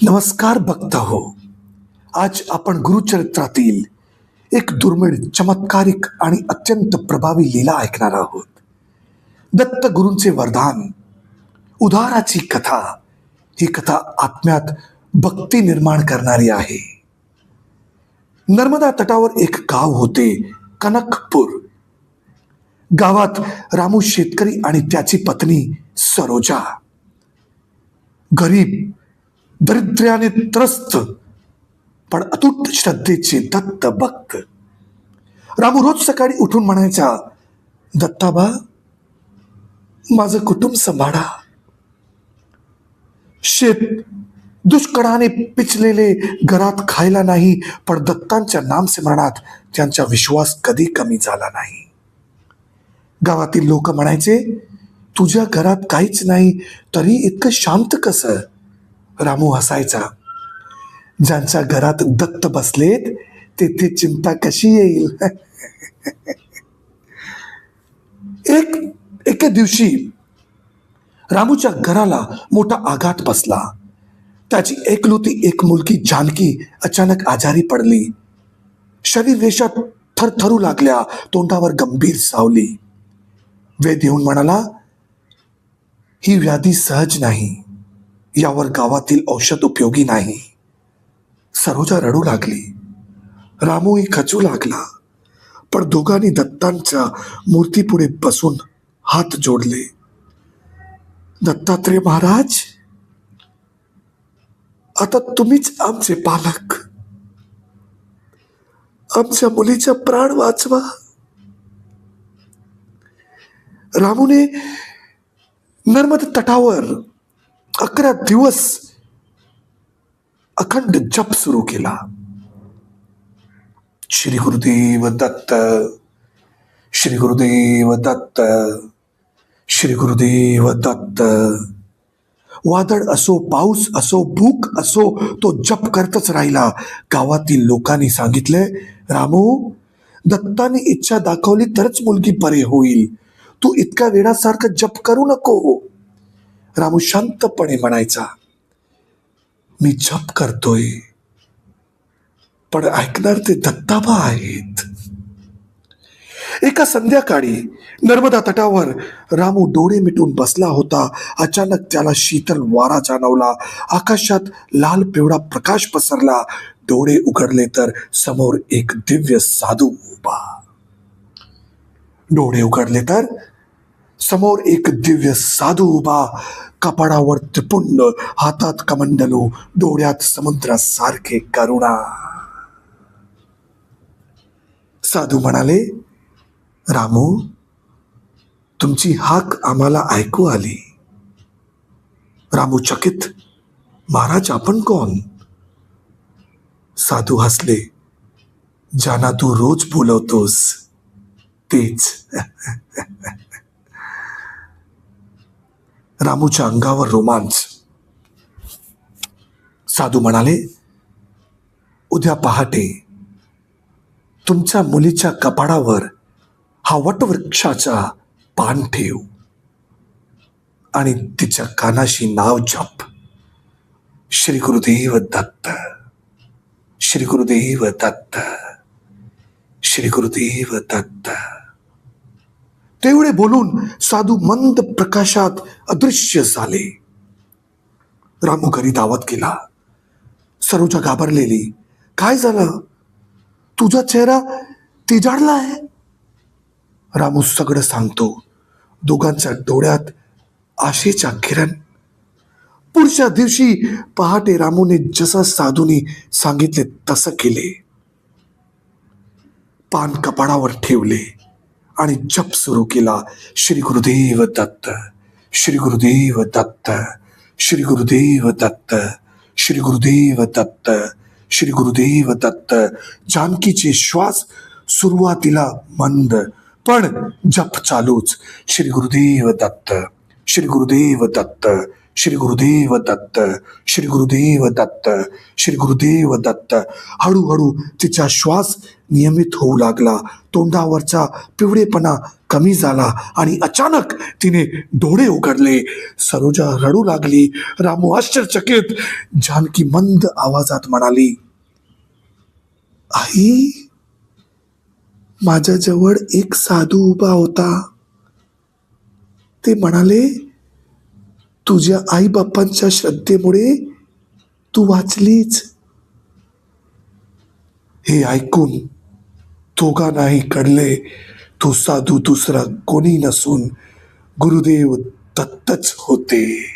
नमस्कार भक्त हो. आज आपण गुरुचरित्रातील एक दुर्मिळ, चमत्कारिक आणि अत्यंत प्रभावी लीला ऐकणार आहोत. दत्त गुरूंचे वरदान, उद्धाराची कथा. ही कथा आत्म्यात भक्ती निर्माण करणारी आहे. नर्मदा तटावर एक गाव होते, कनकपूर. गावात रामू शेतकरी आणि त्याची पत्नी सरोजा. गरीब, दरिद्र्याने त्रस्त पण अतूट श्रद्धेचे दत्त भक्त. रामू रोज सकाळी उठून म्हणायचा, दत्ताबा, माझं कुटुंब सांभाळा. शेत दुष्काळाने पिचलेले, घरात खायला नाही, पण दत्तांच्या नामस्मरणात त्यांचा विश्वास कधी कमी झाला नाही. गावातील लोक म्हणायचे, तुझ्या घरात काहीच नाही तरी इतकं शांत कसं? रामू हसायचा, ज्यांच्या घरात दत्त बसलेत तेथे चिंता कशी येईल. एके दिवशी रामूच्या घराला मोठा आघात बसला. त्याची एकलुती एक मुलगी जानकी अचानक आजारी पडली. शरीर रेषा थरथरू लागल्या, तोंडावर गंभीर सावली. वेद येऊन म्हणाला, ही व्याधी सहज नाही, यावर गावातील औषध उपयोगी नाही. सरोजा रडू लागली, रामूही खचू लागला. पण दोघांनी दत्तांच्या मूर्तीपुढे बसून हात जोडले. दत्तात्रय महाराज, आता तुम्हीच आमचे पालक. आमच्या मुलीचा प्राण वाचवा. रामूने नर्मदा तटावर 11 दिवस अखंड जप सुरू केला. श्री गुरुदेव दत्त, श्री गुरुदेव दत्त, श्री गुरुदेव दत्त. वादळ असो, पाऊस असो, भूक असो, तो जप करतच राहिला. गावातील लोकांनी सांगितले, रामू, दत्ताने इच्छा दाखवली तरच मुलगी बरे होईल. तू इतक्या वेळासारखं जप करू नको. रामू शांतपणे म्हणायचा, मी जप करतोय, पण ऐकणार ते दत्ताबा आहेत. एका संध्याकाळी नर्मदा तटावर रामू डोळे मिटून बसला होता. अचानक त्याला शीतल वारा जाणवला. आकाशात लाल पिवळा प्रकाश पसरला. डोळे उघडले तर समोर एक दिव्य साधू उभा. डोळे उघडले तर समोर एक दिव्य साधू उभा. कपाळावर त्रिपुंड, हातात कमंडलू, डोळ्यात समुद्रासारखे करुणा. साधू म्हणाले, रामू, तुमची हाक आम्हाला ऐकू आली. रामू चकित, महाराज, आपण कोण? साधू हसले, ज्यांना तू रोज बोलवतोस तेच. रामूच्या अंगावर रोमांच. साधू म्हणाले, उद्या पहाटे तुमच्या मुलीच्या कपाळावर हा वटवृक्षाचा पान ठेव आणि तिच्या कानाशी नाव जप, श्री गुरुदेव दत्त, श्री गुरुदेव दत्त, श्री गुरुदेव दत्त. तेवढे बोलून साधू मंद प्रकाशात अदृश्य झाले. रामू घरी दावत गेला. सरोजा घाबरलेली, काय झालं? तुझा चेहरा तिजाडला आहे. रामू सगळं सांगतो. दोघांच्या डोळ्यात आशेच्या किरण. पुढच्या दिवशी पहाटे रामूने जसं साधूने सांगितले तसं केले. पान कपाळावर ठेवले आणि जप सुरू केला, श्री गुरुदेव दत्त, श्री गुरुदेव दत्त, श्री गुरुदेव दत्त, श्री गुरुदेव दत्त, श्री गुरुदेव दत्त. जानकीचे श्वास सुरुवातीला मंद, पण जप चालूच. श्री गुरुदेव दत्त, श्री गुरुदेव दत्त, श्री गुरुदेव दत्त, श्री गुरुदेव दत्त, श्री गुरुदेव दत्त. हळूहळू तिचा श्वास नियमित होऊ लागला. तोंडावरचा पिवळेपणा कमी झाला आणि अचानक तिने डोळे उघडले. सरोजा रडू लागली. रामू आश्चर्यचकित. जानकी मंद आवाजात म्हणाली, आई, माझ्याजवळ एक साधू उभा होता. ते म्हणाले, तुझ्या आई बाप्पांच्या श्रद्धेमुळे तू वाचलीच. हे ऐकून दोघांनाही कळले, तो साधू दुसरा कोणी नसून गुरुदेव दत्तच होते.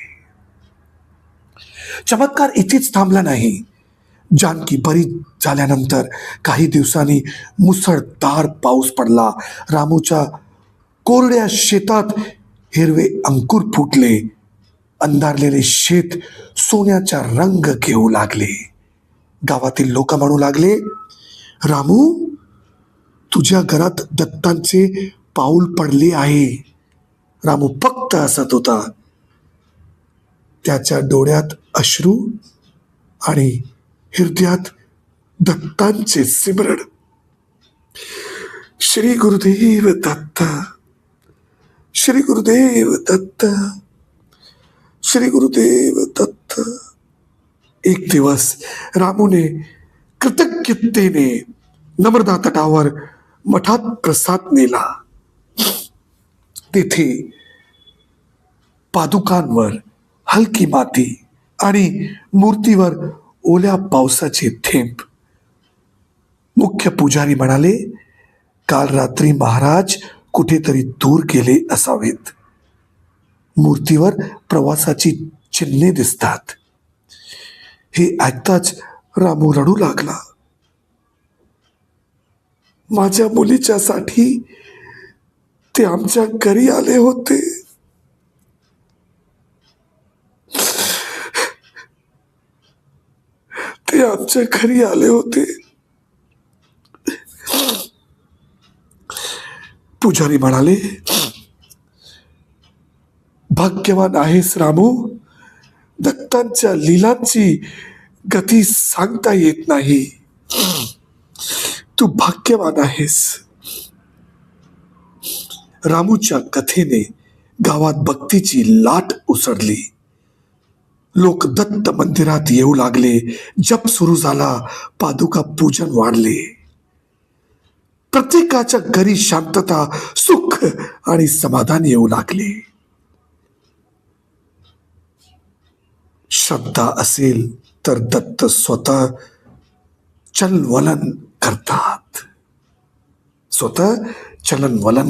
चमत्कार इथेच थांबला नाही. जानकी बरी झाल्यानंतर काही दिवसांनी मुसळधार पाऊस पडला. रामूच्या कोरड्या शेतात हिरवे अंकुर फुटले. अंधारलेले शेत सोन्याचा रंग घेऊ लागले. गावातील लोक म्हणू लागले, रामू, तुझ्या घरात दत्तांचे पाऊल पडले आहे. रामू फक्त हसत होता. त्याच्या डोळ्यात अश्रू आणि हृदयात दत्तांचे सिमरण. श्री गुरुदेव दत्त, श्री गुरुदेव दत्त, श्री गुरुदेव दत्त. एक दिवस रामूने कृतज्ञतेने नर्मदा तटावर मठात प्रसाद नेला. तेथे पादुकांवर हलकी माती आणि मूर्तीवर ओल्या पावसाचे थेंब. मुख्य पुजारी म्हणाले, काल रात्री महाराज कुठेतरी दूर गेले असावेत. मूर्तीवर प्रवासाची चिन्हे दिसतात. हे ऐकताच रामू रडू लागला. माझ्या मुलीच्यासाठी ते आमच्या घरी आले होते. ते आमच्या घरी आले होते. पुजारी म्हणाले, भाग्यवान आहेस रामू. दत्तांच्या लीलांची गती सांगता येत नाही. तू भाग्यवान आहेस. रामूच्या कथेने गावात भक्तीची लाट उसळली. लोक दत्त मंदिरात येऊ लागले. जप सुरू झाला. पादुका पूजन वाढले. प्रत्येकाच्या घरी शांतता, सुख आणि समाधान येऊ लागले. श्रद्धा असेल तर दत्त स्वतः चलनवलन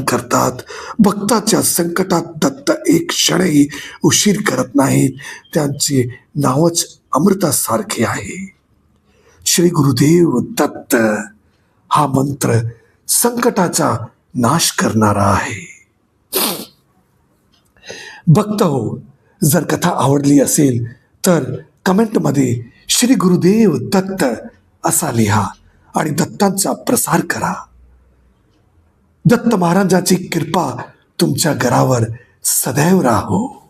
करतात. भक्ताच्या संकटात दत्त एक क्षणही उशीर करत नाहीत. त्यांचे नावच अमृतासारखे आहे. श्री गुरुदेव दत्त हा मंत्र संकटाचा नाश करणारा आहे. भक्त हो, जर कथा आवडली असेल तर कमेंटमध्ये श्री गुरुदेव दत्त असा लिहा आणि दत्तांचा प्रसार करा. दत्त महाराजांची कृपा तुमच्या घरावर सदैव राहो.